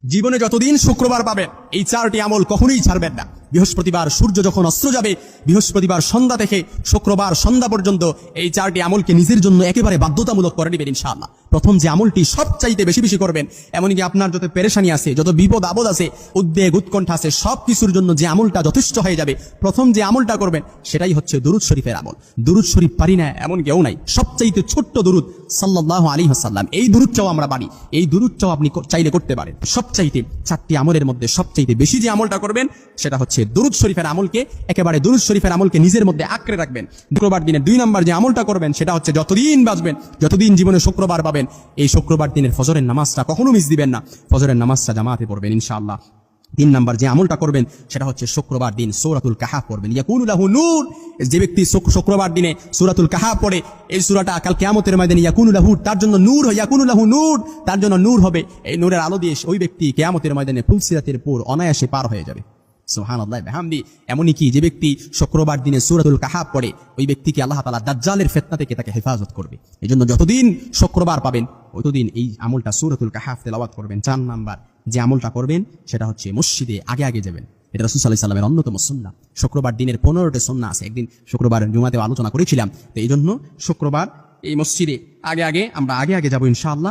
জীবনে যতদিন শুক্রবার পাবেন এই চারটি আমল কখনোই ছাড়বেন না। বৃহস্পতিবার সূর্য যখন অস্ত যাবে, বৃহস্পতিবার সন্ধ্যা থেকে শুক্রবার সন্ধ্যা পর্যন্ত এই চারটি আমলকে নিজের জন্য একেবারে বাধ্যতামূলক করে নেবেন ইনশাআল্লাহ। প্রথম যে আমলটি সবচাইতে বেশি বেশি করবেন, এমনকি আপনার যত পেরেশানি আছে, যত বিপদ আপদ আছে, উদ্বেগ উৎকণ্ঠা আছে, সব কিছুর জন্য যে আমলটা যথেষ্ট হয়ে যাবে, প্রথম যে আমলটা করবেন সেটাই হচ্ছে দুরুদ শরীফের আমল। দুরুদ শরীফ পারি না এমন কেউ নাই। সবচাইতে ছোট্ট দুরুদ সাল্লাল্লাহু আলাইহি ওয়াসাল্লাম, এই দুরুদটাও আমরা পারি। এই দুরুদটাও আপনি চাইলে করতে পারেন। সবচাইতে চারটি আমলের মধ্যে সবচাইতে বেশি যে আমলটা করবেন সেটা হচ্ছে দুরুদ শরীফের আমলকে, একেবারে দুরুদ শরীফের আমলকে নিজের মধ্যে আঁকড়ে রাখবেন। শুক্রবার দিনে 2 নম্বর যে আমলটা করবেন সেটা হচ্ছে যতদিন বাঁচবেন, যতদিন জীবনে শুক্রবার পাবেন, এই শুক্রবার দিনের ফজরের নামাজটা কখনো মিস দিবেন না। ফজরের নামাজটা জামাতে পড়বেন ইনশাআল্লাহ। 3 নম্বর যে আমলটা করবেন সেটা হচ্ছে শুক্রবার দিন সূরাতুল কাহাফ পড়বেন। ইয়াকুনু লাহু নূর, যে ব্যক্তি শুক্রবার দিনে সূরাতুল কাহাফ পড়ে, এই সূরাটা কাল কিয়ামতের ময়দানে ইয়াকুনু লাহু, তার জন্য নূর হয়, ইয়াকুনু লাহু নূর, তার জন্য নূর হবে। এই নূরের আলো দিয়ে ওই ব্যক্তি কিয়ামতের ময়দানে ফুলসিরাতের পুর অনায়াসে পার হয়ে যাবে। সুবহানাল্লাহ বিহামদি। এমনই কি যে ব্যক্তি শুক্রবার দিনে সূরাতুল কাহাফ পড়ে, ওই ব্যক্তিকে আল্লাহ তাআলা দাজ্জালের ফিতনা থেকে তাকে হেফাজত করবে। এজন্য যতদিন শুক্রবার পাবেন ততদিন এই আমলটা সূরাতুল কাহাফ তেলাওয়াত করবেন। 4 নাম্বার যে আমলটা করবেন সেটা হচ্ছে মসজিদে আগে আগে যাবেন। এটা রাসূল সাল্লাল্লাহু আলাইহি ওয়াসাল্লামের অন্যতম সুন্নাহ। শুক্রবার দিনের 15টি সুন্নাহ আছে। একদিন শুক্রবার জুমাতে আলোচনা করেছিলাম। তো এই জন্য শুক্রবার এই মসজিদে আগে আগে আমরা আগে আগে যাব ইনশাআল্লাহ।